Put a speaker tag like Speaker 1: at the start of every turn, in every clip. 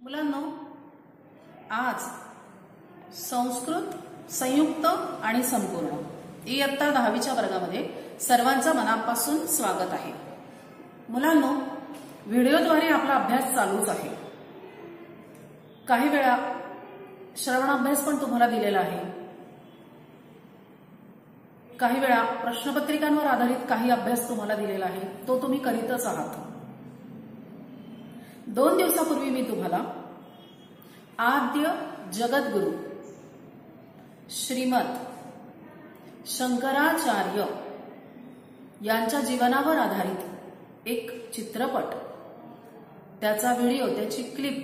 Speaker 1: मुलांनो, आज संस्कृत संयुक्त आणि संपूर्ण इयत्ता 10वीच्या वर्गामध्ये सर्वांचं मनापासून स्वागत आहे। मुलांनो, व्हिडिओद्वारे आपला अभ्यास चालूच आहे। काही वेळा श्रवण अभ्यास पण तुम्हाला दिलेला आहे। काही वेळा प्रश्नपत्रिकांवर आधारित काही अभ्यास तुम्हाला दिलेला आहे, तो तुम्ही करीतच आहात। 2 दिवसापूर्वी मी तुम्हाला आद्य जगद्गुरु श्रीमद शंकराचार्य यांच्या जीवनावर आधारित एक चित्रपट, त्याचा व्हिडिओ, त्याची क्लिप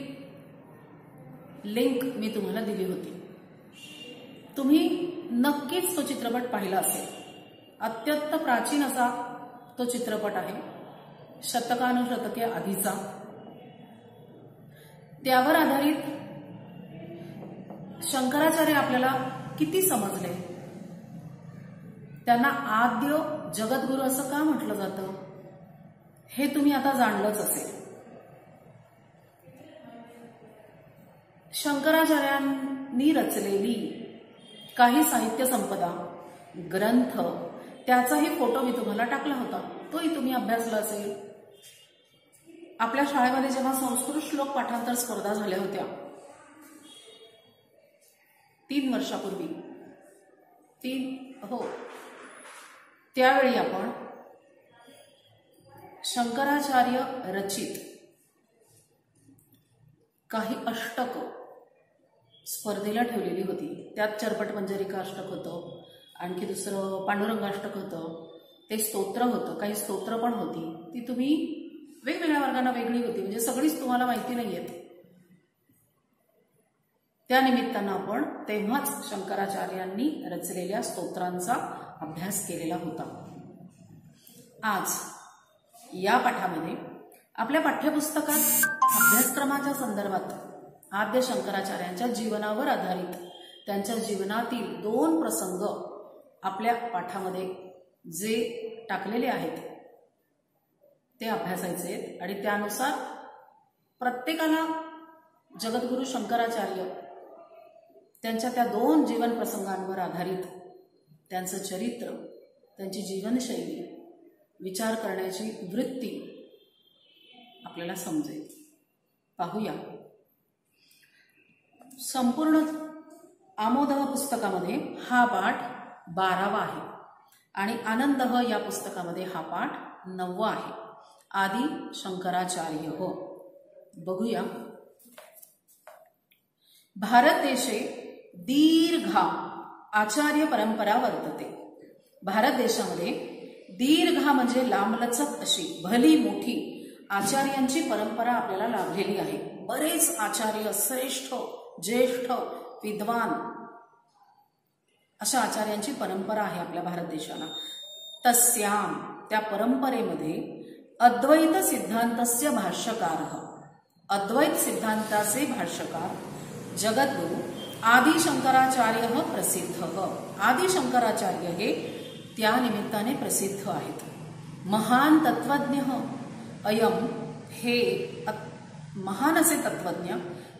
Speaker 1: लिंक मी तुम्हाला दिली होती। तुम्ही नक्कीच तो चित्रपट पाहिला असेल। अत्यंत प्राचीन असा तो चित्रपट आहे, शतकानुशतके आधीचा। त्यावर आधारित शंकराचार्य आपल्याला किती समजले, त्यांना आद्य जगद्गुरु असं का म्हटलं जातं, हे तुम्ही आता जाणलंच असेल। शंकराचार्यांनी रचलेली काही साहित्य संपदा, ग्रंथ, त्याचाही फोटो मी तुम्हाला टाकला होता, तोही तुम्ही अभ्यासला असेल। आपल्या शाळेमध्ये जेव्हा संस्कृत श्लोक पाठांतर स्पर्धा झाल्या होत्या 3 वर्षापूर्वी, त्यावेळी आपण शंकराचार्य रचित काही अष्टक स्पर्धेला ठेवलेली होती। त्यात चरपट मंजरिका अष्टक होतं, आणखी दुसरं पांडुरंगाष्टक होतं, ते स्तोत्र होतं, काही स्तोत्र पण होती। ती तुम्ही वेगवेगळ्या वर्गांना वेगळी होती, म्हणजे सगळीच तुम्हाला माहिती नाहीयेत। त्या निमित्तानं आपण तेव्हाच शंकराचार्यांनी रचलेल्या स्तोत्रांचा अभ्यास केलेला होता। आज या पाठामध्ये आपल्या पाठ्यपुस्तकात अभ्यासक्रमाच्या संदर्भात आद्य शंकराचार्यांच्या जीवनावर आधारित त्यांच्या जीवनातील 2 प्रसंग आपल्या पाठामध्ये जे टाकलेले आहेत ते अभ्यासायचे आहेत। आणि त्यानुसार प्रत्येकाला जगद्गुरु शंकराचार्य त्यांच्या त्या 2 जीवन प्रसंगांवर आधारित त्यांचं चरित्र, त्यांची जीवनशैली, विचार करण्याची वृत्ती आपल्याला समजेल। पाहूया। संपूर्ण आमोदह पुस्तकामध्ये हा पाठ 12वा आहे आणि आनंदह या पुस्तकामध्ये हा पाठ 9वा आहे। आदि शंकराचार्य हो। बघूया। भारत देशे दीर्घा आचार्य परंपरा वर्तते। भारत देशामध्ये दीर्घा म्हणजे लांबलचक अशी भली मोठी आचार्यांची परंपरा आपल्याला लाभलेली आहे। बरेच आचार्य, श्रेष्ठ, ज्येष्ठ, विद्वान अशा आचार्यांची परंपरा आहे आपल्या भारत देशाला। तस्याम त्या परंपरेमध्ये अद्वैत सिद्धांतस्य भाष्यकारः, अद्वैत सिद्धांताचे भाष्यकार जगद्गुरु आदि शंकराचार्य प्रसिद्ध। आदि शंकराचार्य हे त्या निमित्ताने प्रसिद्ध आहेत। महान तत्वज्ञ अयम, हे महान असे तत्वज्ञ,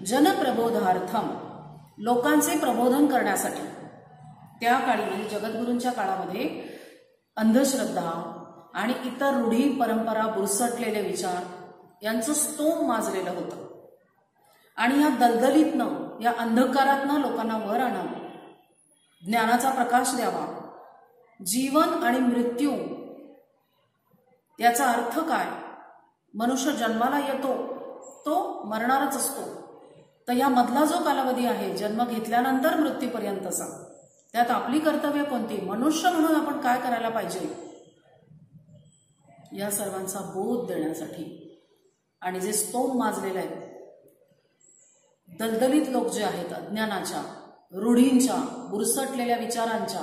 Speaker 1: जनप्रबोधार्थम, लोकांचे प्रबोधन करण्यासाठी। त्या काळी म्हणजे जगद्गुरूंच्या काळामध्ये अंधश्रद्धा आणि इतर रूढी परंपरा, बुरसटलेले विचार यांचं स्तोम माजलेलं होतं। आणि या दलदलीतनं, या अंधकारातनं लोकांना वर आणावं, ज्ञानाचा प्रकाश द्यावा। जीवन आणि मृत्यू याचा अर्थ काय, मनुष्य जन्माला येतो तो मरणारच असतो, तर या मधला जो कालावधी आहे जन्म घेतल्यानंतर मृत्यूपर्यंतचा, त्यात आपली कर्तव्य कोणती, मनुष्य म्हणून आपण काय करायला पाहिजे, या सर्वांचा बोध देण्यासाठी। आणि जे स्तोम माजलेले आहेत, दलदलीत लोक जे आहेत, अज्ञानाच्या, रूढींच्या, बुरसटलेल्या विचारांच्या,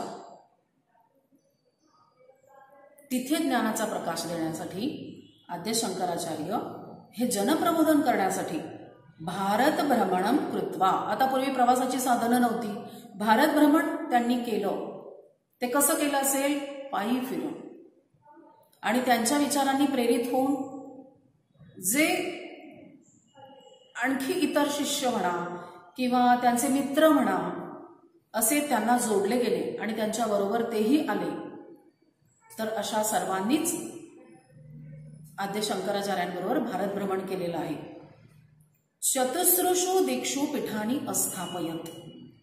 Speaker 1: तिथे ज्ञानाचा प्रकाश देण्यासाठी आद्य शंकराचार्य हे जनप्रबोधन करण्यासाठी भारत भ्रमणम कृत्वा, आता पूर्वी प्रवासाची साधनं नव्हती, भारत भ्रमण त्यांनी केलं। ते कसं केलं असेल, पायी फिरून। आणि त्यांच्या विचारांनी प्रेरित होऊन जे आणखी इतर शिष्य म्हणा किंवा त्यांचे मित्र म्हणा असे त्यांना जोडले गेले आणि त्यांच्याबरोबर तेही आले. तर अशा सर्वांनीच आद्य शंकराचार्यांबरोबर भारत भ्रमण केलेलं आहे. चतुस्रुषु दिक्षु पीठानी अस्थापयत.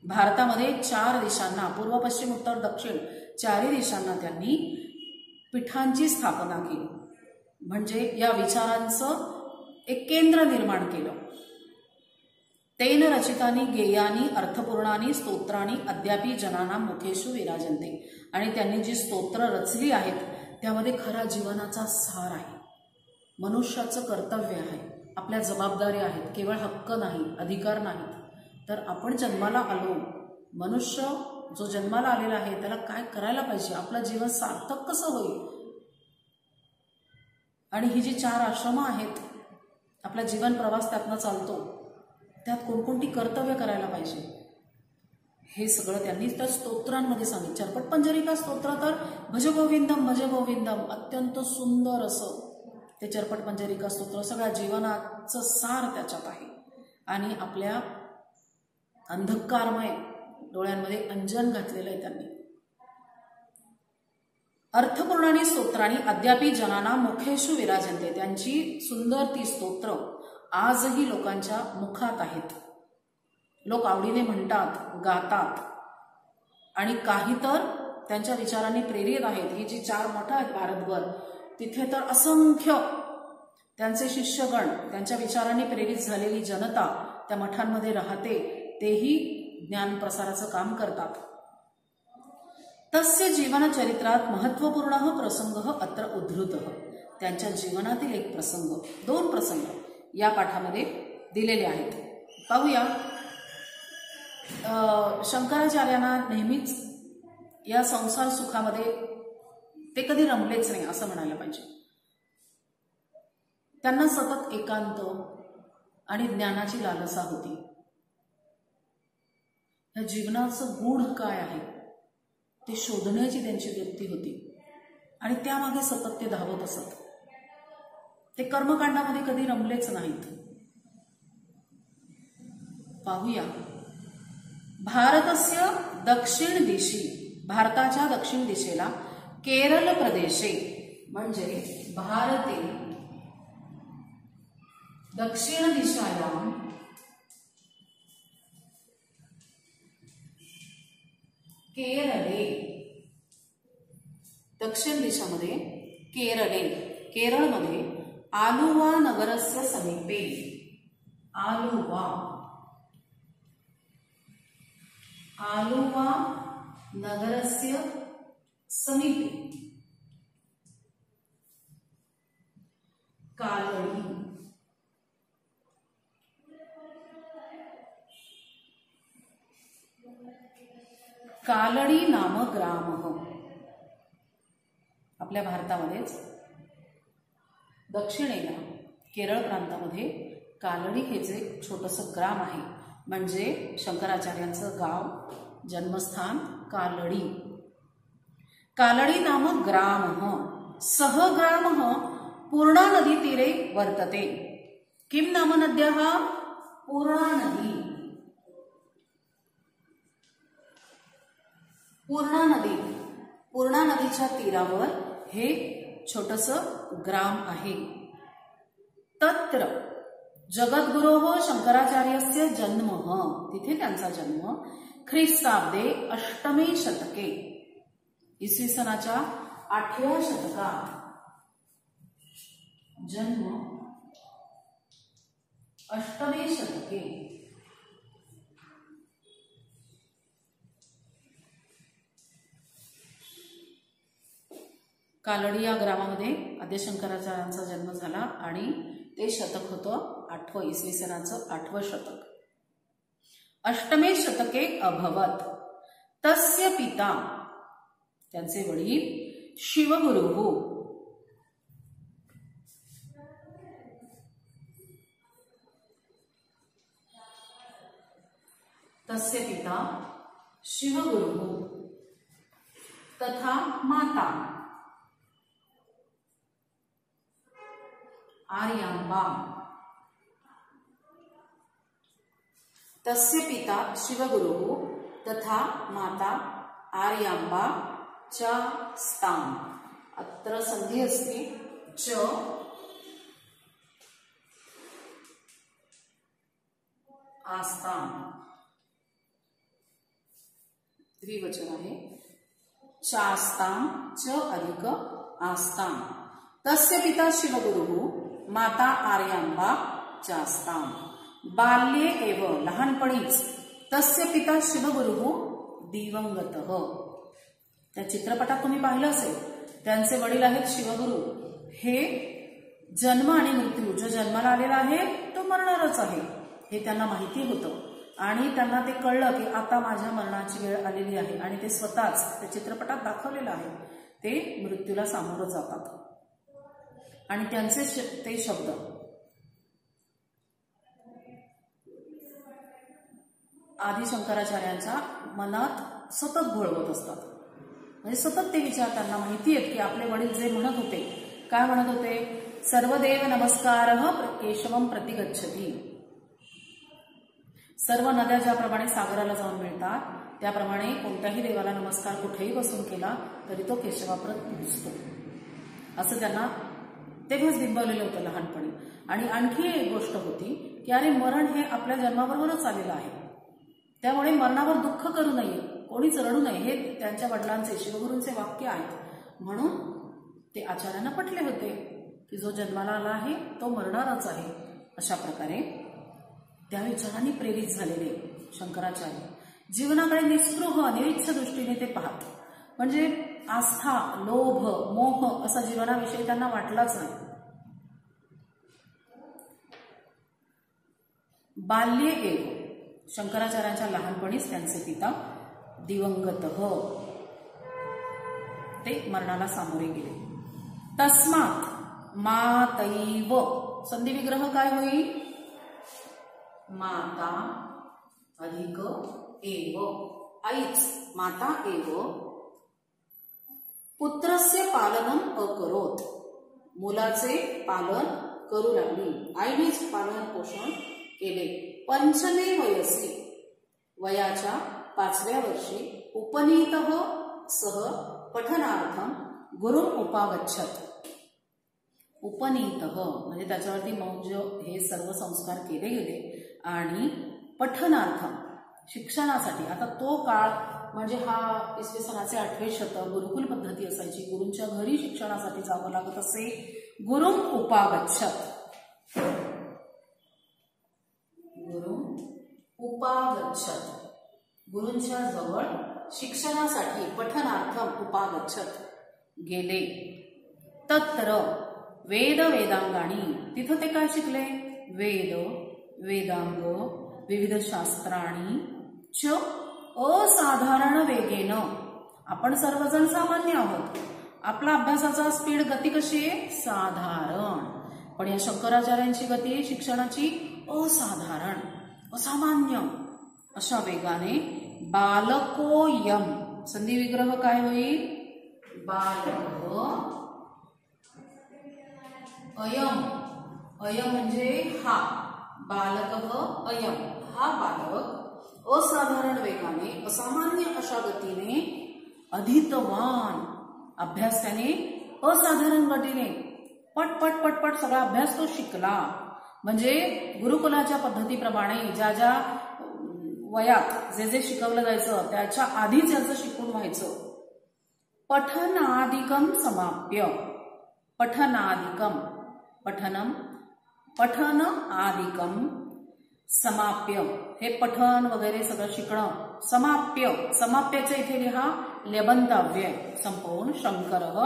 Speaker 1: भारतामध्ये 4 दिशांना, पूर्व पश्चिम उत्तर दक्षिण 4 दिशांना त्यांनी पीठांची स्थापना केली. म्हणजे या विचारांचं एक केंद्र निर्माण केलं. तेन रचितानी गेयानी अर्थपूर्णानी स्तोत्रानी अद्यापि जनानां मुखेषु विराजन्ते. आणि त्यांनी जी स्तोत्र रचली आहेत त्यामध्ये खरा जीवनाचा सार आहे, मनुष्याचं कर्तव्य आहे, आपल्या जबाबदाऱ्या आहेत, केवळ हक्क नाही, अधिकार नाहीत. तर आपण जन्माला आलो, मनुष्य जो जन्माला आलेला आहे त्याला काय करायला पाहिजे, आपलं जीवन सार्थक कसं होईल, आणि ही जी 4 आश्रमं आहेत, आपला जीवन प्रवास त्यातनं चालतो, त्यात कोणकोणती कर्तव्य करायला पाहिजे हे सगळं त्यांनी त्या स्तोत्रांमध्ये सांगितलं. चरपट पंजरिका स्तोत्र तर भज गोविंदम भज गोविंदम, अत्यंत सुंदर असं ते चरपट पंजरिका स्तोत्र सगळ्या जीवनाचं सार त्याच्यात आहे. आणि आपल्या अंधकारमय डोळ्यांमध्ये अंजन घातलेलं आहे त्यांनी. अर्थपूर्णानी स्तोत्रानी अद्यापि जनानां मुखेषु विराजन्ते. त्यांची सुंदर ती स्तोत्र आजही लोकांच्या मुखात आहेत. लोक आवडीने म्हणतात, गातात, आणि काही तर त्यांच्या विचारांनी प्रेरित आहेत. ही जी 4 मठं आहेत भारतभर, तिथे तर असंख्य त्यांचे शिष्यगण, त्यांच्या विचारांनी प्रेरित झालेली जनता त्या मठांमध्ये राहते, तेही ज्ञान प्रसाराचं काम करतात. तस्य जीवनचरित्रात महत्त्वपूर्ण प्रसंग अत्र उद्धृत. त्यांच्या जीवनातील एक प्रसंग, 2 प्रसंग या पाठामध्ये दिलेले आहेत. पाहूया. शंकराचार्यांना नेहमीच या संसार सुखामध्ये ते कधी रमलेच नाही असं म्हणायला पाहिजे. त्यांना सतत एकांत आणि ज्ञानाची लालसा होती. या जीवनाचं गूढ काय आहे ते शोधण्याची त्यांची वृत्ती होती आणि त्यामागे सतत ते धावत असत. ते कर्मकांडामध्ये कधी रमलेच नाहीत. पाहूया. भारतस्य दक्षिण दिशी, भारताच्या दक्षिण दिशेला केरळ प्रदेशे, म्हणजे भारते दक्षिण दिशायां केरळे, दक्षिण दिशामध्ये केरळे, केरळमध्ये आलुवा नगरस्य समीपे, आलुवा नगरस्य समीपे कालड़ी, कालड़ी नाम ग्राम. आपल्या भारतामध्येच दक्षिणेला केरळ प्रांतामध्ये कालड़ी हे जे छोटंसं ग्राम आहे, म्हणजे शंकराचार्यांचं गाव, जन्मस्थान कालड़ी. कालड़ी नाम ग्राम सह ग्राम पूर्णा नदी तीरे वर्तते. किम नाम नद्याः? पूर्णा नदी. पूर्णा नदी, पूर्णा नदीच्या तीरावर हे छोटंसं ग्राम आहे. तत्र जगद्गुरोः शंकराचार्यस्य जन्म, तिथे त्यांचा जन्म ख्रिस्ताब्दे 8मे शतके, इसवी सनाच्या 8व्या शतकात जन्म, 8मे शतके. कालड़ी या ग्रामामध्ये आद्य शंकराचार्यांचा जन्म झाला आणि ते शतक होतं 8वं, इसवी सनाचं 8वं शतक. 8मे शतके अभवत. तस्य पिता, त्यांचे वडील शिवगुरुः, तस्य पिता शिवगुरुः तथा माता आर्यांबा. तस्य पिता शिवगुरुः तथा माता आर्याम्बा च स्ताम्। अत्र संधि अस्ति च आस्ताम्, द्विवचन आहे। चास्ताम् च अधिक आस्ताम्। तस्य पिता शिवगुरुः माता आर्याम्बा चास्ताम्। बाल्ये एव, लहानपणीच, तस्य पिता शिवगुरुः दिवंगतः। त्या चित्रपटात तुम्ही पाहिलं असेल, त्यांचे वडील आहेत शिवगुरु। हे जन्म आणि मृत्यू, जो जन्माला आलेला आहे तो मरणारच आहे हे त्यांना माहिती होतं आणि त्यांना ते कळलं की आता माझ्या मरणाची वेळ आलेली आहे आणि ते स्वतःच त्या चित्रपटात दाखवलेलं आहे, ते मृत्यूला सामोरं जातात आणि त्यांचे ते शब्द आदि शंकराचार्यांच्या मनात सतत घोळवत असतात। म्हणजे सतत ते विचार त्यांना माहिती आहेत की आपले वडील जे म्हणत होते, काय म्हणत होते, सर्वदेव नमस्कारः केशवम प्रतिगच्छति। सर्व नद्या ज्याप्रमाणे सागराला जाऊन मिळतात त्याप्रमाणे कोणत्याही देवाला नमस्कार कुठेही बसून केला तरी तो केशवाप्रत पोहोचतो, असं त्यांना तेव्हाच बिंबवलेलं होतं लहानपणी। आणि आणखी एक गोष्ट होती की अरे मरण हे आपल्या जन्माबरोबरच आलेलं आहे, त्यामुळे मरणावर दुःख करू नये, कोणीच रडू नये, हे त्यांच्या वडिलांचे शिवगुरूंचे वाक्य आहेत। म्हणून ते आचार्यांना पटले होते की जो जन्माला आला आहे तो मरणारच आहे। अशा प्रकारे त्या विचारांनी प्रेरित झालेले शंकराचार्य जीवनाकडे निस्पृह निरीच्छ दृष्टीने ते पाहत। म्हणजे आस्था, लोभ, मोह असा जीवनाविषयी त्यांना वाटलाच नाही। बाल्ये एव, शंकराचार्यांच्या लहानपणीच त्यांचे पिता दिवंगतः, ते मरणाला सामोरे गेले। तस्मात् मातैव, संधी विग्रह काय होईल, माता अधिक एव, आईच, माता एव पुत्रस्य पालनम अकरोत, मुलाचे पालन करू लागली, आईनेच पालन पोषण केले। पंचमे वयसी, वयाच्या 5व्या वर्षी, उपनीतः सह पठनार्थम गुरुं उपागच्छत। उपनीतः म्हणजे त्याच्यावरती मौज हे सर्व संस्कार केले गेले आणि पठनार्थम, शिक्षणासाठी। आता तो काळ म्हणजे हा इसवी सनाचे 8वे शतक, गुरुकुल पद्धती असायची, गुरूंच्या घरी शिक्षणासाठी जावं लागत असे। गुरुं उपागच्छत, गुरुं उपागच्छत, गुरूंच्या जवळ शिक्षणासाठी, पठनार्थम उपागच्छत गेले। तत्र वेद वेदांगाणी, तिथं ते काय शिकले, वेद वेदांग विविध शास्त्राणी च असाधारण वेगेन। आपण सर्वजण सामान्य आहोत, आपला अभ्यासाचा स्पीड गती कशी आहे, साधारण, पण या शंकराचार्यांची गती आहे शिक्षणाची असाधारण, असामान्य अशा वेगाने। बालकोयम, संधी विग्रह काय होईल, बालक अयम, अयम म्हणजे हा, बालकः अयम, हा बालक असाधारण वेगाने, असामान्य अशा गतीने, अधितवान, अभ्यास त्याने असाधारण गतीने पटपट पटपट सगळा अभ्यास तो शिकला। म्हणजे गुरुकुलाच्या पद्धतीप्रमाणे ज्या ज्या वयात जे जे शिकवलं जायचं त्याच्या आधीच याचं शिकून व्हायचं। पठनादिकम समाप्य, पठनादिकम, पठनम, पठन आदिकम समाप्य, हे पठन वगैरे सगळं शिकणं। समाप्य, समाप्याच्या इथे लिहा लेबंताव्यय, संपवून शंकरः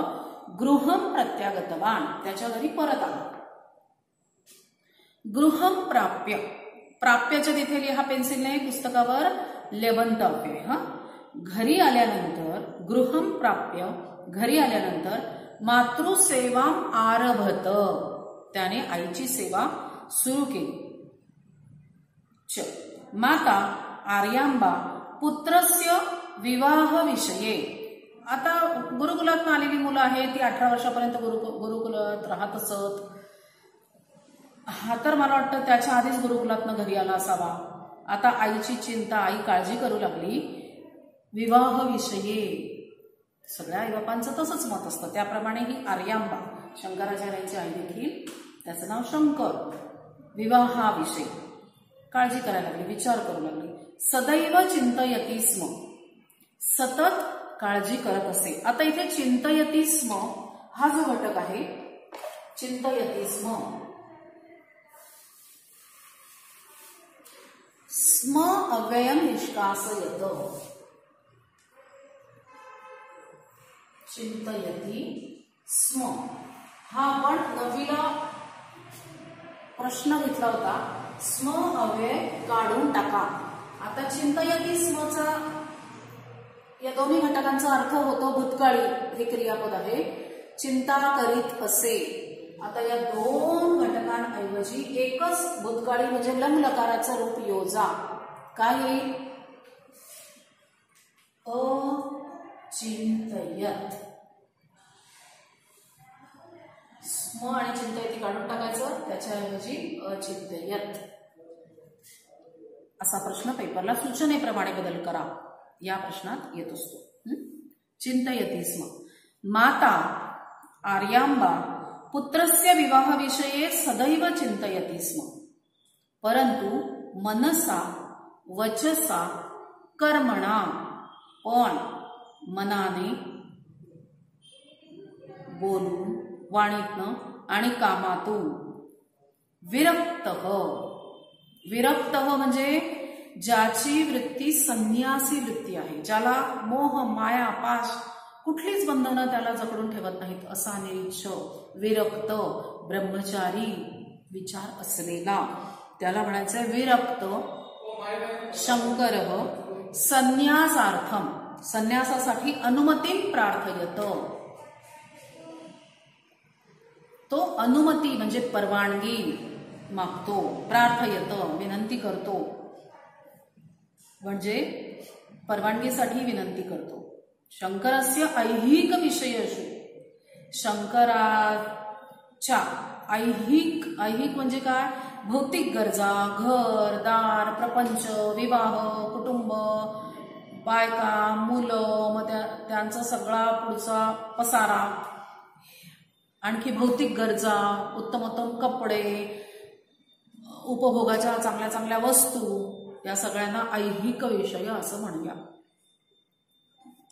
Speaker 1: गृहं प्रत्यागतवान, त्याच्या घरी परत आला। गृहं प्राप्य, प्राप्याच्या तिथे लिहा पेन्सिलने पुस्तकावर लेबंताव्यय। घरी आल्यानंतर, गृहं प्राप्य, घरी आल्यानंतर मातृसेवाम आरभत, त्याने आईची सेवा सुरू केली। माता आर्यांबा पुत्रस्य विवाह विषये, आता गुरुकुलात आलेली मुलं आहेत ती 18 वर्षापर्यंत गुरुकुलात राहत असत। हा तर मला वाटतं त्याच्या आधीच गुरुकुलातनं घरी आला असावा, आता आईची चिंता, आई काळजी करू लागली विवाहाविषयी. सगळ्या आईबापांचं तसंच मत असतं. त्याप्रमाणे ही आर्यांबा, शंकराचार्यांची आई देखील, त्याचं नाव शंकर, विवाहाविषयी काळजी करायला लागली, विचार करू लागली. सदैव चिंतयती स्म, सतत काळजी करत असे. आता इथे चिंतयती स्म हा जो घटक आहे, चिंतयती स्म, स्म अव्ययम निष्कासयत, चिंतयती स्म हा आपण 9वीला प्रश्न घेतला होता. स्म अव्यय काढून टाका. आता चिंतयती स्मचा या दोन्ही घटकांचा अर्थ होतो भूतकाळी, हे क्रियापद आहे. चिंता करीत असे. आता या दोन घटकांऐवजी एकच भूतकाळी म्हणजे लंग लकाराचं रूप योजा. काय येईल? अचिंतयत. स्म आणि चिंतयती काढून टाकायचं, त्याच्याऐवजी अचिंतयत असा प्रश्न पेपरला सूचनेप्रमाणे बदल करा या प्रश्नात येत असतो. चिंतयती स्म. माता आर्यांबा पुत्रस्य विवाहाविषये सदैव चिंतयती स्म, परंतु मनसा वचसा कर्मणा, पण मनाने, बोलून, वाणीतनं आणि कामातून विरक्तः. विरक्तः म्हणजे ज्याची वृत्ती संन्यासी वृत्ती आहे, ज्याला मोह, माया, पाश कुठलीच बंधनं त्याला जकडून ठेवत नाहीत, असा निरीच्छ, विरक्त, ब्रह्मचारी विचार असलेला, त्याला म्हणायचंय विरक्त. शंकरः संन्यासार्थम, संन्यासासाठी अनुमती प्रार्थयत. तो अनुमती म्हणजे परवानगी मागतो. प्रार्थयत विनंती करतो, म्हणजे परवानगीसाठी विनंती करतो. शंकरस्य ऐहिक विषयेषु, शंकराच्या ऐहिक, ऐहिक म्हणजे काय? भौतिक गरजा, घर दार, प्रपंच, विवाह, कुटुंब, बायका, मुलं, मग त्यांचा सगळा पुढचा पसारा, आणखी भौतिक गरजा, उत्तमोत्तम कपडे, उपभोगाच्या चांगल्या चांगल्या वस्तू, या सगळ्यांना ऐहिक विषय असं म्हणूया.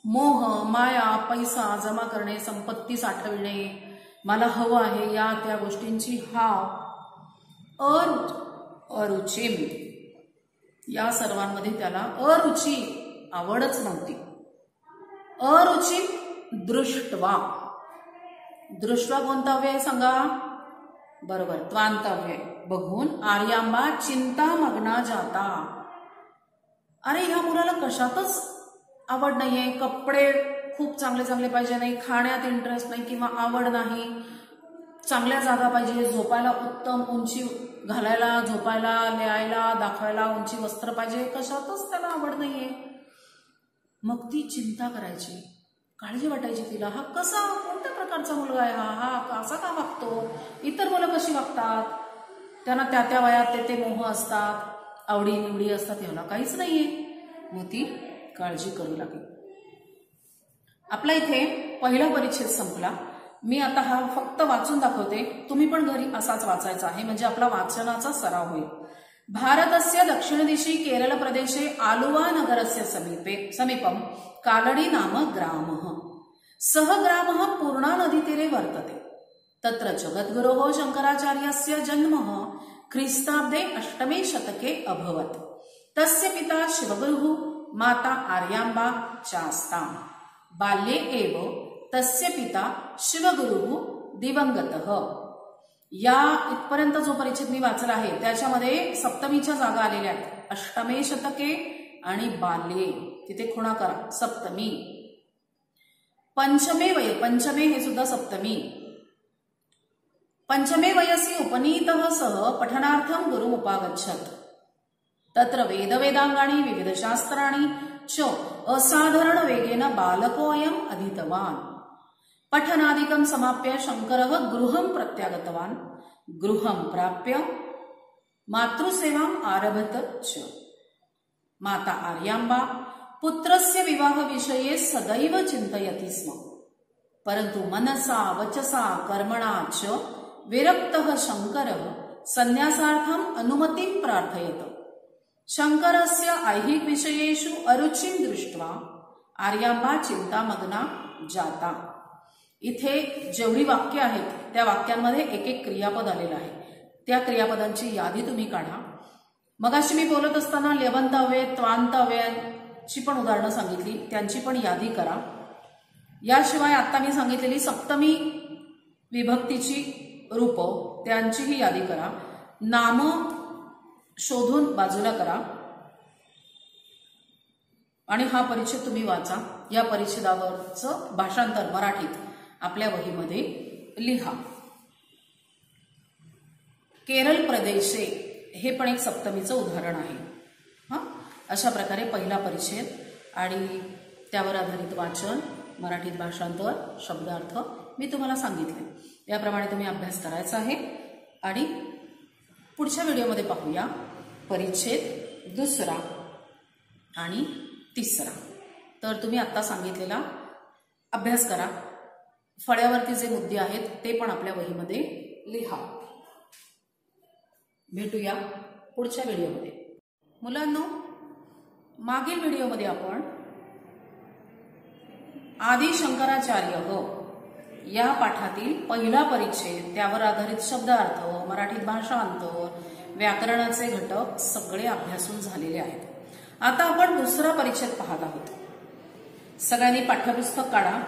Speaker 1: मोह, माया, पैसा जमा करणे, संपत्ती साठविणे, मला हवं आहे या त्या गोष्टींची हाव, अरुचिम, या सर्वांमध्ये त्याला अरुची, आवडच नव्हती. अरुची दृष्टवा. दृष्टवा कोणता अव्यय सांगा? बरोबर, त्वांत अव्यय. बघून आर्यांबा चिंतामग्ना जाता. अरे ह्या मुलाला कशातच आवड नाहीये, कपडे खूप चांगले चांगले पाहिजे नाही, खाण्यात इंटरेस्ट नाही किंवा आवड नाही, चांगल्या जागा पाहिजे, झोपायला उत्तम उंची घालायला, झोपायला, लिहायला, दाखवायला उंची वस्त्र पाहिजे, कशातच त्याला आवड नाहीये. मग ती चिंता करायची, काळजी वाटायची तिला. हा कसा, कोणत्या प्रकारचा मुलगा आहे, हा असा का वागतो, इतर मुलं कशी वागतात, त्यांना त्या त्या वयात ते मोह असतात, आवडी निवडी असतात, ह्याला काहीच नाहीये. मग ती काळजी करू लागली. आपला इथे पहिला परिच्छेद संपला. मी आता हा फक्त वाचून दाखवते, तुम्ही पण घरी असाच वाचायचा आहे, म्हणजे आपला वाचनाचा सराव होईल. भारतस्य दक्षिण दिशि केरल प्रदेशे आलुवा नगरस्य समीपम कालडी नाम ग्रामः. सः ग्रामः पूर्णा नदीतीरे वर्तते. तत्र जगद्गुरोः शंकराचार्यस्य जन्मः ख्रीस्ताब्दे 8मे शतके अभवत्. तस्य पिता शिवगुरुः, माता आर्यांबा चास्ताम्. बाल्ये एव तस्य पिता शिवगुरुः दिवंगतः. या इथपर्यंत जो परिच्छेद मी वाचला आहे त्याच्यामध्ये सप्तमीच्या जागा आलेल्या आहेत. 8मे शतके आणि बाल्ये, तिथे खुणा करा, सप्तमी. पंचमे वय, पंचमे हे सुद्धा सप्तमी. पंचमे वयसी उपनीतः सह पठनार्थं गुरुमुपागच्छत्. तत्र वेदांगानि विविध शास्त्राणि च असाधारण वेगेन बालकोऽयम् अधीतवान्. पठनादिकं समाप्य शंकरः गृहं प्रत्यागतवान्. गृहं प्राप्य मातृसेवाम् आरभत च. माता आर्यांबा पुत्रस्य विवाह विषये सदैव चिंतयति स्म, परंतु मनसा वचसा कर्मणा च विरक्तः शंकरः संन्यासार्थम अनुमतिं प्रार्थयत। शंकरस्य ऐहिक विषयेषु अरुचिं दृष्ट्वा आर्यांबा चिंतामग्ना जाता। इथे जेवढी वाक्य आहेत त्या वाक्यांमध्ये एक एक क्रियापद आलेलं आहे, त्या क्रियापदांची यादी तुम्ही काढा। मगाशी मी बोलत असताना लेवंत अव्यय त्वांत अव्ययांची पण उदाहरणं सांगितली, त्यांची पण यादी करा। याशिवाय आता मी सांगितलेली सप्तमी विभक्तीची रूप त्यांचीही यादी करा। नाम शोधून बाजूला करा आणि हा परिच्छेद तुम्ही वाचा। या परिच्छेदावरचं भाषांतर मराठीत आपल्या वहीमध्ये लिहा। केरळ प्रदेशे हे पण एक सप्तमीचं उदाहरण आहे। अशा प्रकारे पहिला परिच्छेद आणि त्यावर आधारित वाचन, मराठीत भाषांतर, शब्दार्थ मी तुम्हाला सांगितले। याप्रमाणे तुम्ही अभ्यास करायचा आहे आणि पुढच्या व्हिडिओमध्ये पाहूया परिच्छेद दुसरा आणि तिसरा। तर तुम्ही आता सांगितलेला अभ्यास करा। फळ्यावरती जे मुद्दे आहेत ते पण आपल्या वहीमध्ये लिहा। भेटूया पुढच्या व्हिडिओमध्ये। मुलांनो, मागील व्हिडिओमध्ये आपण आदि शंकराचार्य या पाठातील पहिला परिच्छेद, त्यावर आधारित शब्दार्थ, मराठीत भाषांतर, व्याकरणाचे घटक सगळे अभ्यासून झालेले आहेत। आता आपण दुसरा परिच्छेद पाहत आहोत। सगळ्यांनी पाठ्यपुस्तक काढा।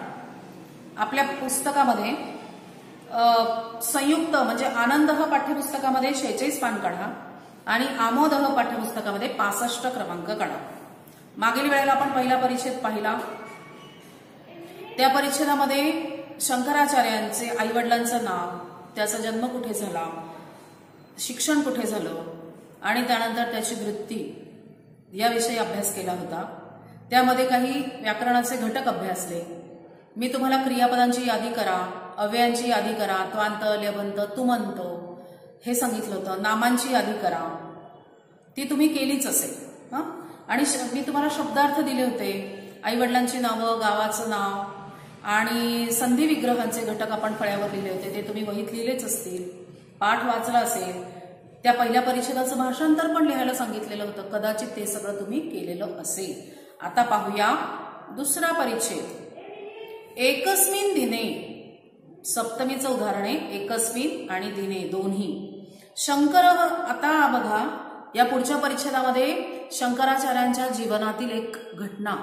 Speaker 1: आपल्या पुस्तकामध्ये संयुक्त म्हणजे आनंद पाठ्यपुस्तकामध्ये 46 पान काढा आणि आमोद पाठ्यपुस्तकामध्ये 65 क्रमांक काढा। मागील वेळेला आपण पहिला परिच्छेद पाहिला। त्या परिच्छेदामध्ये शंकराचार्यांचे आईवडिलांचं नाव, त्याचा जन्म कुठे झाला, शिक्षण कुठे झालं आणि त्यानंतर त्याची वृत्ती याविषयी अभ्यास केला होता। त्यामध्ये काही व्याकरणाचे घटक अभ्यासले। मी तुम्हाला क्रियापदांची यादी करा, अव्ययांची यादी करा, त्वांत, लेवंत, तुमंत हे सांगितलं होतं। नामांची यादी करा, ती तुम्ही केलीच असेल। आणि मी तुम्हाला शब्दार्थ दिले होते। आईवडिलांची नावं, गावाचं नाव आणि संधी विग्रहांचे घटक आपण फळ्यावर लिहिले होते, ते तुम्ही वहीत लिहिलेच असतील, पाठ वाचला असेल। त्या पहिल्या परिच्छेदाचं भाषांतर पण लिहायला सांगितलेलं होतं, कदाचित ते सगळं तुम्ही केलेलं असेल। आता पाहूया दुसरा परिच्छेद। एकस्मिन दिने, सप्तमीचं उदाहरण आहे, एकस्मिन आणि दिने दोन्ही। शंकर, आता बघा या पुढच्या परिच्छेदामध्ये शंकराचार्यांच्या जीवनातील एक घटना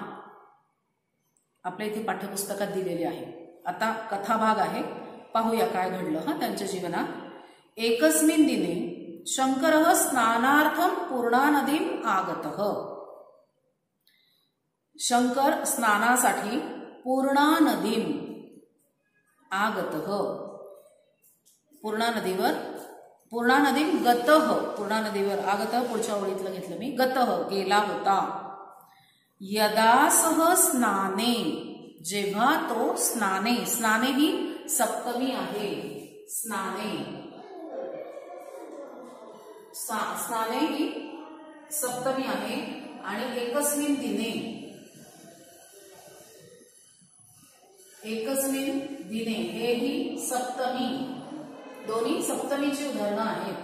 Speaker 1: आपल्या इथे पाठ्यपुस्तकात दिलेली आहे। आता कथाभाग आहे, पाहूया काय घडलं त्यांच्या जीवनात। एकस्मिन दिने शंकरः स्नानार्थम पूर्णा नदीम आगतः। शंकर स्नानासाठी पूर्णा नदीम आगतः, पूर्णा नदीम गतः, पूर्णा नदीवर आगतः पुढच्या ओळीतलं घेतलं मी, गतः गेला होता। यदा सह स्नाने, जेव्हा तो स्नाने, स्नाने ही सप्तमी आहे, स्नाने, स्नाने ही सप्तमी आहे आणि एकस्मिन दिने, एकस्मिन दिने हे ही सप्तमी, दोन्ही सप्तमीची उदाहरणं आहेत।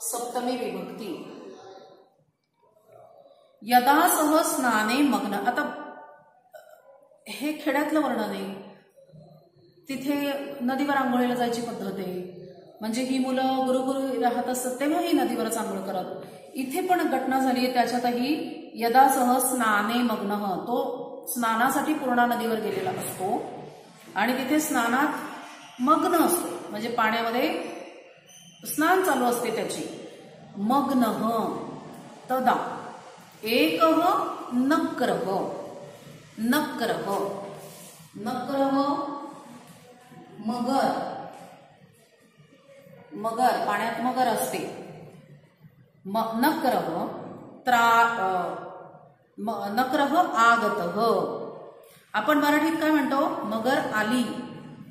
Speaker 1: सप्तमी विभक्ती। यदा सह स्नाने मग्न, आता हे खेड्यातलं वर्णन आहे, तिथे नदीवर आंघोळीला जायची पद्धत आहे, म्हणजे ही मुलं गुरुकुल राहत असतात तेव्हा ही नदीवरच आंघोळ करत। इथे पण घटना झाली आहे, त्याच्यातही यदा सह स्नाने मग्न, तो स्नानासाठी पूर्णा नदीवर गेलेला असतो आणि तिथे स्नानात मग्न असतो, म्हणजे पाण्यामध्ये स्नान चालू असते त्याची। मग्न तदा एकः नक्रः, नक्रः, नक्रः मगर, मगर पाण्यात मगर असते। नक्रः नक्रः आगतः, आपण मराठीत काय म्हणतो, मगर आली।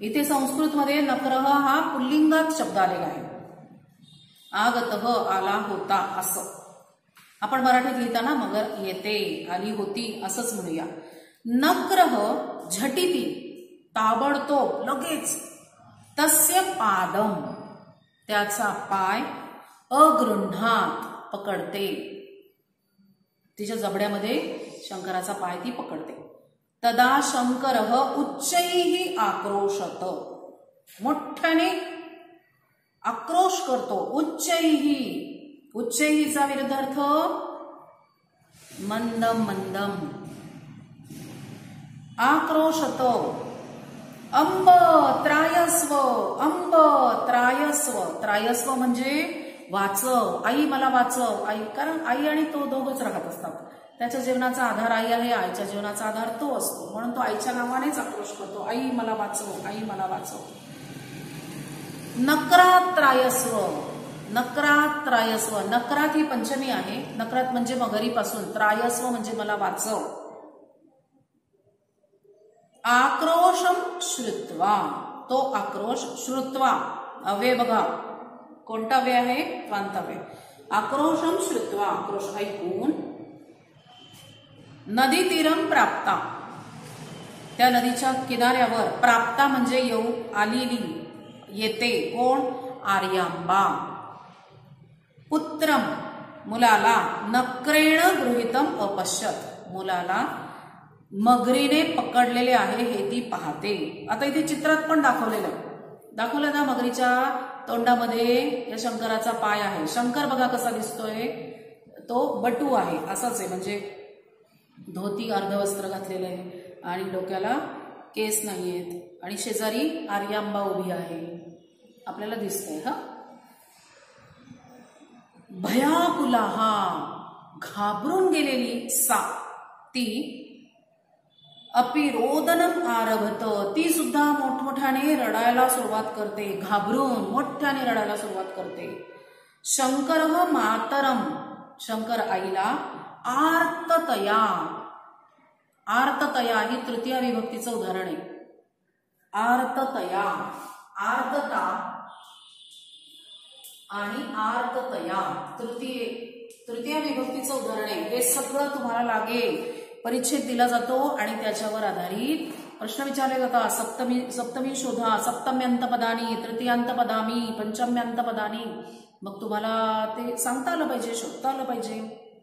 Speaker 1: इथे संस्कृतमध्ये नक्रः हा पुल्लिंगात शब्द आलेला आहे, आगतः आला होता असं। आपण मराठीत लिहिताना मगर येते, आली होती असंच म्हणूया. नक्रह झटिती, ताबडतोब, लगेच. तस्य पादम, त्याचा पाय. अगृह्णात, पकडते. तिच्या जबड्यामध्ये शंकराचा पाय ती पकडते. तदा शंकरः उच्चैः आक्रोशत, मोठ्याने आक्रोश करतो. उच्चैः, उच्चैहीचा विरुद्धार्थ मंदम मंदम. आक्रोशत. अंब त्रायस्व, अंब त्रायस्व. त्रायस्व म्हणजे वाचव, आई मला वाचव, आई. कारण आई आणि तो दोघच राहत असतात. त्याच्या जीवनाचा आधार आई आहे, आईच्या जीवनाचा आधार तो असतो. म्हणून तो आईच्या नावानेच आक्रोश करतो, आई मला वाचव, आई मला वाचव. नक्रात त्रायस्व, नक्रात त्रायस्व. नक्रात ही पंचमी आहे. नक्रात म्हणजे मगरीपासून, त्रायस्व म्हणजे मला वाचव. आक्रोशम श्रुत्वा, तो आक्रोश. श्रुत्वा अव्यय बघा, कोणता अव्यय आहे? त्वांतव्यय. आक्रोशम श्रुत्वा, आक्रोश ऐकून. नदी तीरम प्राप्ता, त्या नदीच्या किनाऱ्यावर. प्राप्ता म्हणजे येऊ, आलेली, येते. कोण? आर्यांबा. पुत्रम, मुलाला. नक्रेण गृहीतम अपश्यत, मुलाला मगरीने पकडलेले आहे हे ती पाहते. आता इथे चित्रात पण दाखवलेलं ना, मगरीच्या तोंडामध्ये या शंकराचा पाय आहे. शंकर बघा कसा दिसतोय, तो बटू आहे, असाच आहे. म्हणजे धोती अर्धवस्त्र घातलेलं आहे आणि डोक्याला केस नाहीयेत आणि शेजारी आर्यांबा उभी आहे, आपल्याला दिसतंय. हा भयाकुलाहा, घाबरून गेलेली सा, ती. अपि रोदनम आरभत, ती सुद्धा मोठमोठ्याने रडायला सुरुवात करते. घाबरून मोठ्याने रडायला सुरुवात करते. शंकरः मातरम, शंकर आईला. आर्ततया, आर्ततया ही तृतीय विभक्तीचं उदाहरण आहे. आर्ततया, आर्तता आणि आर्ततया तृतीय विभक्तीचं उदाहरण आहे. हे सगळं तुम्हाला लागेल. परिच्छेद दिला जातो आणि त्याच्यावर आधारित प्रश्न विचारले जातात. सप्तमी शोधा, सप्तम्यंतपदानी, तृतीयांतपदामी, पंचम्यंतपदानी. मग तुम्हाला ते सांगता आलं पाहिजे, शोधता आलं पाहिजे.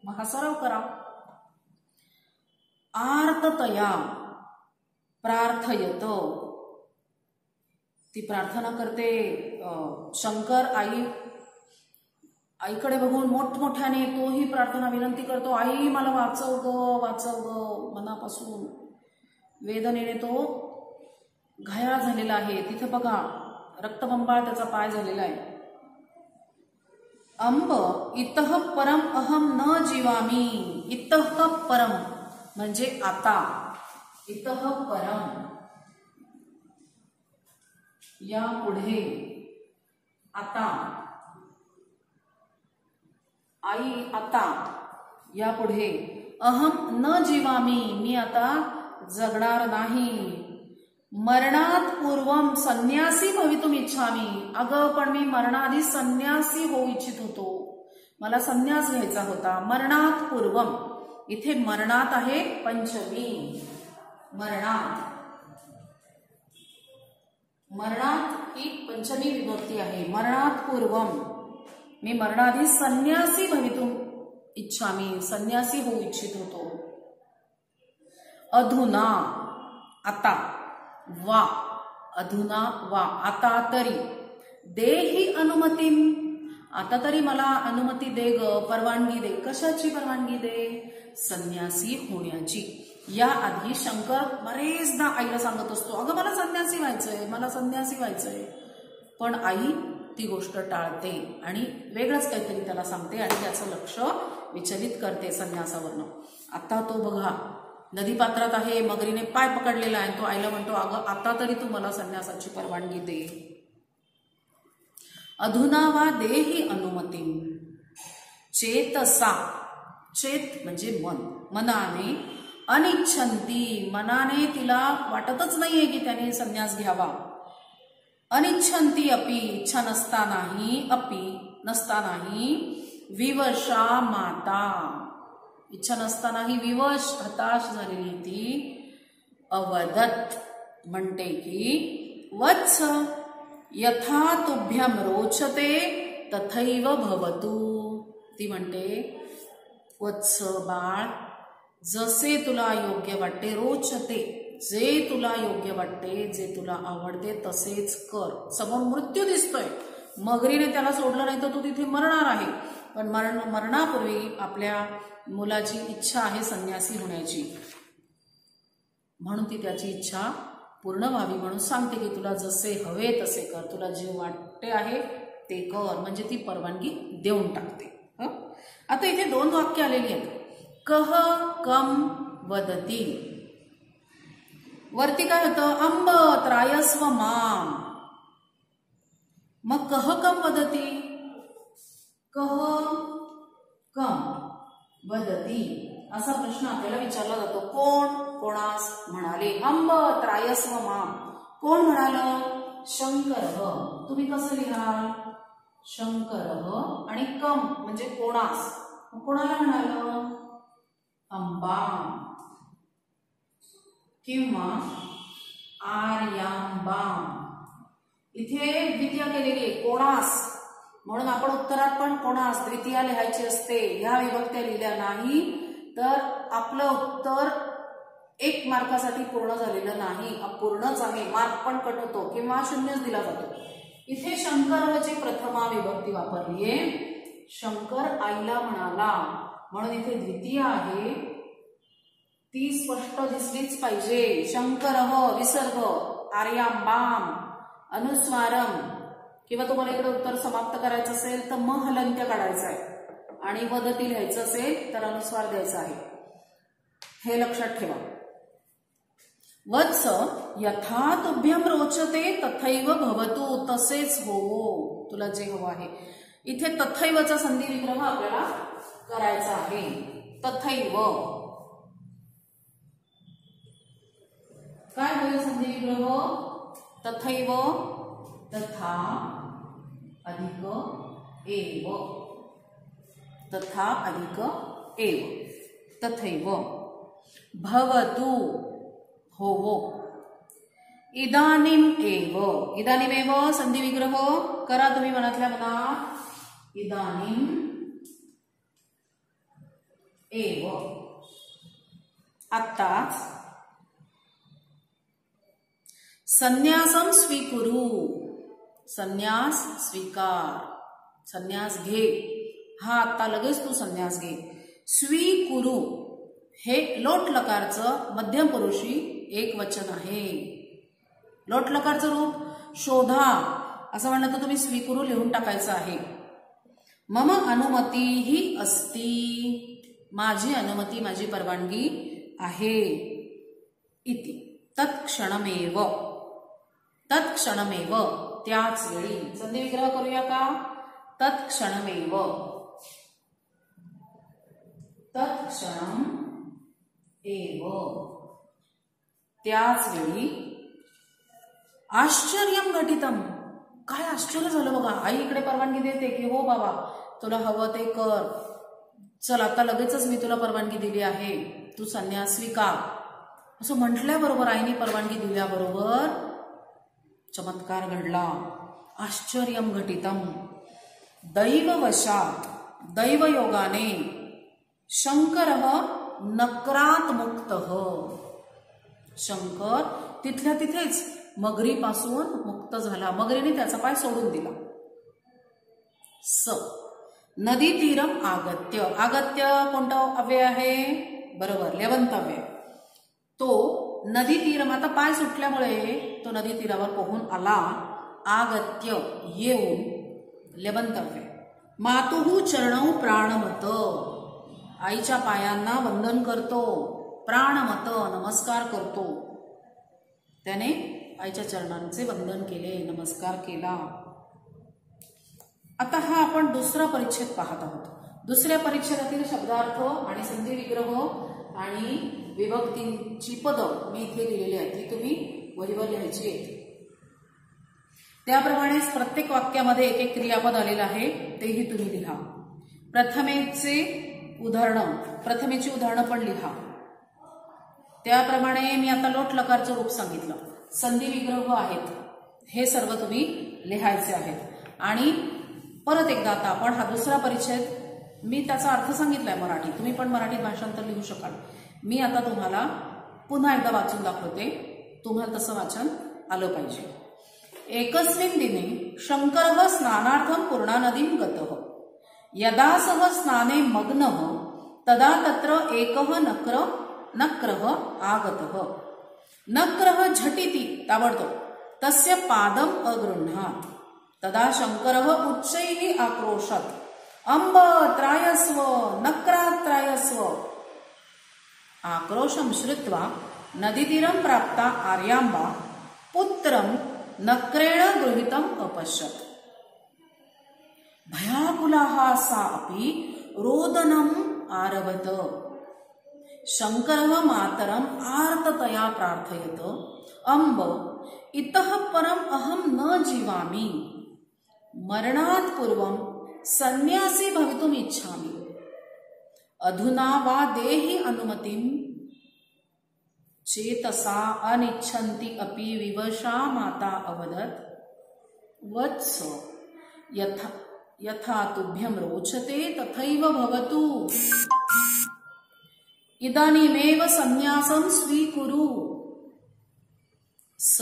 Speaker 1: मग हा सराव करा. आर्ततया प्रार्थयत, ती प्रार्थना करते. शंकर आईकडे बघून मोठमोठ्याने तोही प्रार्थना विनंती करतो. आई मला वाचव ग, वाचव ग. मनापासून वेदनेने तो घायाळ झालेला आहे. तिथे बघा रक्तबंबाळ त्याचा पाय झालेला आहे. अंब इतः परम अहम न जीवामी, इतः परम म्हणजे आता. इतः परम या पुढे, आता. आई आता, या पुढे. अहम न जीवामी, मी आता जगणार नाही. मरणात पूर्वम संन्यासी भवितुम इच्छामी, अगं पण मी मरणाआधी संन्यासी होऊ इच्छित होतो, मला संन्यास घ्यायचा होता. मरणात पूर्वम, इथे मरणात आहे पंचमी. मरणात, मरणात ही पंचमी विभक्ती आहे. मरणात पूर्वम, मी मरणाआधी संन्यासी भवितुम इच्छामी, संन्यासी होऊ इच्छित होतो. अधुना, आता. वा, अधुना वा, आता तरी. देही अनुमतीम, आता तरी मला अनुमती दे ग, परवानगी दे. कशाची परवानगी दे? संन्यासी होण्याची. या आधी शंकर बरेचदा आईला सांगत असतो, अगं मला संन्यासी व्हायचंय, मला संन्यासी व्हायचंय. पण आई ती गोष्ट टाळते आणि वेगळंच काहीतरी त्याला सांगते आणि त्याचं लक्ष विचलित करते संन्यासावरनं. आता तो बघा नदीपात्रात आहे, मगरीने पाय पकडलेला आहे. तो आईला म्हणतो, अगं आता तरी तू मला संन्यासाची परवानगी दे. अधुना वा देही अनुमती. चेतसा, चेत म्हणजे मन, मनाने. अनिच्छन्ती, मनाने तिला वाटतच नाहीये की त्याने संन्यास घ्यावा. अनिच्छन्ती अपि, इच्छा नसतानाही. अपि नसतानाही. विवशा माता, इच्छा नसतानाही विवश हताश झालेली ती अवदत म्हणते की वत्स यथा तुभ्यम रोचते तथैव भवतु. ती म्हणते वत्स बाळ, जसे तुला योग्य वाटते, रोचते जे तुला योग्य वाटते, जे तुला आवडते तसेच कर. समोर मृत्यू दिसतोय, मगरीने त्याला सोडलं नाही तर तू तिथे मरणार आहे, पण मरणापूर्वी आपल्या मुलाची इच्छा आहे संन्यासी होण्याची, म्हणून ती त्याची इच्छा पूर्ण व्हावी म्हणून सांगते की तुला जसे हवे तसे कर, तुला जे वाटते आहे ते कर, म्हणजे ती परवानगी देऊन टाकते. आता इथे 2 वाक्य आलेली आहेत. कह कम वदती. वरती काय होतं, अंब त्रायस्व माम. मग कह कम वदती, कह कम वदती असा प्रश्न आपल्याला विचारला जातो. कोण कोणास म्हणाले. अंब त्रायस्व माम, कोण म्हणाल, शंकर. तुम्ही कसं लिहाल, शंकर आणि कम म्हणजे कोणास, कोणाला म्हणाल, अंबा किंवा आर्यांबाम. इथे द्वितीय केलेली कोणास, म्हणून आपण उत्तरात पण कोणास द्वितीय लिहायची असते. ह्या विभक्त्या लिहिल्या नाही तर आपलं उत्तर 1 मार्कासाठी पूर्ण झालेलं नाही, अपूर्णच आहे, मार्क पण कट होतो किंवा 0च दिला जातो. इथे शंकरची प्रथमा विभक्ती वापरलीये. शंकर आईला म्हणाला म्हणून इथे द्वितीय आहे, ती स्पष्ट दिसलीच पाहिजे. शंकर विसर्ग, आर्यांबाम अनुस्वारम, किंवा तुम्हाला इकडे उत्तर समाप्त करायचं असेल तर म हलंत्य काढायचं आहे आणि वदती लिहायचं असेल तर अनुस्वार द्यायचा आहे, हे लक्षात ठेवा. वत्स यथा तुभ्यम रोचते तथैव भवतु, तसेच होवो, तुला जे हवं आहे. इथे तथैवचा संधी विग्रह आपल्याला करायचा आहे. तथैव काय होईल संधी विग्रह, तथैव तथा अधिक एव, तथा अधिक एव, तथैव. भवतु होवो. इदानीम एव, इदानीम एव संधी विग्रह करा तुम्ही मनातल्या मनात. इदानीम एव, आत्ताच. संन्यासम स्वीकुरु, संन्यास स्वीकार, संन्यास घे. हा आता लगेच तू संन्यास घे. स्वीकुरु हे लोट लकारचं मध्यम पुरुषी एक वचन आहे. लोट लकारचं रूप शोधा असं म्हणलं तर तुम्ही स्वीकुरु लिहून टाकायचं आहे. मम अनुमती ही अस्ति, माझी अनुमती, माझी परवानगी आहे. इति तत्क्षणमेव, तत्क्षणमेव त्याच वेळी. संधी विग्रह करूया का. तत्क्षणमेव, तत्क्षणम एव त्याच वेळी. आश्चर्यम घटितम, काय आश्चर्य झालं बघा, आई इकडे परवानगी देते की हो बाबा तुला हवं ते कर, चल आता लगेचच मी तुला परवानगी दिली आहे, तू संन्यास स्वीकार, असं म्हटल्याबरोबर आईने परवानगी दिल्याबरोबर चमत्कार घडला. आश्चर्यम घटितम. दैववशात, दैवयोगाने शंकर नक्रात मुक्त. शंकर तिथल्या तिथेच मगरीपासून मुक्त झाला, मगरीने त्याचा पाय सोडून दिला. स नदी तीरम आगत्य, आगत्य कोणतं अव्यय आहे, बरोबर लेवंत अव्यय. तो नदी तीरम, आता पाय सुटल्यामुळे तो नदी तीरावर पोहून आला. आगत्य येऊन लेवंत अव्यय. मातुहु चरणौ प्राणमत, आईच्या पायांना वंदन करतो, प्राणमत नमस्कार करतो. त्याने आईच्या चरणांचे वंदन केले, नमस्कार केला. आता हा आपण दुसरा परिच्छेद पाहत आहोत. दुसऱ्या परिच्छेदातील शब्दार्थ आणि संधी विग्रह आणि विभक्तींची पदं मी इथे लिहिलेली आहेत, ती तुम्ही वहीवर लिहायची आहेत. त्याप्रमाणेच प्रत्येक वाक्यामध्ये एक एक क्रियापद आलेलं आहे, तेही तुम्ही लिहा. प्रथमेची उदाहरणं पण लिहा. त्याप्रमाणे मी आता लोट लकारचं रूप सांगितलं. संधी विग्रह आहेत, हे सर्व तुम्ही लिहायचे आहेत. आणि परत एकदा आता आपण हा दुसरा परिच्छेद, मी त्याचा अर्थ सांगितलाय मराठी, तुम्ही पण मराठीत भाषांतर लिहू शकाल. मी आता तुम्हाला पुन्हा एकदा वाचून दाखवते, तुम्हाला तसं वाचन आलं पाहिजे. एकस्मिन् दिने शंकरः स्नानार्थं पूर्णा नदीं गतः. यदा सः स्नाने मग्नः तदा तत्र एकः नक्रः आगतः. नक्रः झटिति ताबडतोब तस्य पादम् अगृह्णात्. तदा शंकरः उच्चैः आक्रोशत्, अम्ब त्रायस्व, नक्रात् त्रायस्व. आक्रोशं श्रुत्वा नदीतीरं प्राप्ता आर्याम्बा पुत्रं नक्रेण गृहीतम् अपश्यत्. भयाकुलाः सा अपि रोदनम् आरभत. शंकरः मातरम् आर्ततया प्रार्थयत, अम्ब इतः परम् अहं न जीवामि. मरणात् पूर्वं सन्यासी भवितुम् इच्छामि. अधुना वा देहि अनुमतिं. चेतसा अनिच्छन्ति अपि विवशा माता अवदत्, वत्स यथा तुभ्यं रोचते तथैव भवतु. इदानीमेव सन्यासं स्वीकुरु. स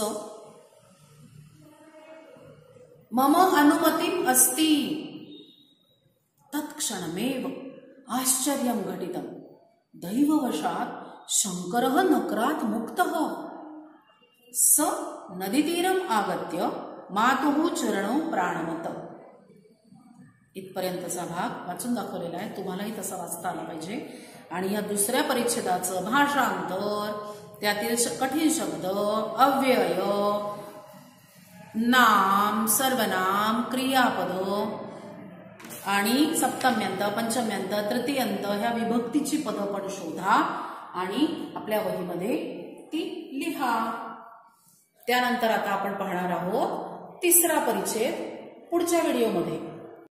Speaker 1: मम अनुमतिम् अस्ति. तत्क्षणमेव आश्चर्यं घटितं. दैववशात् शंकरः नक्रात् मुक्तः. स नदीतीरम् आगत्य मातुः चरणौ प्राणवत. इथपर्यंतचा भाग वाचून दाखवलेला आहे, तुम्हालाही तसा वाचता आला पाहिजे. आणि या दुसऱ्या परिच्छेदाचं भाषांतर, त्यातील कठीण शब्द, अव्यय, नाम, सर्वनाम, क्रियापद आणि सप्तम्यंत, पंचम्यंत, तृतीयंत ह्या विभक्तीची पदं पण शोधा आणि आपल्या वहीमध्ये ती लिहा. त्यानंतर आता आपण पाहणार आहोत तिसरा परिच्छेद पुढच्या व्हिडिओमध्ये.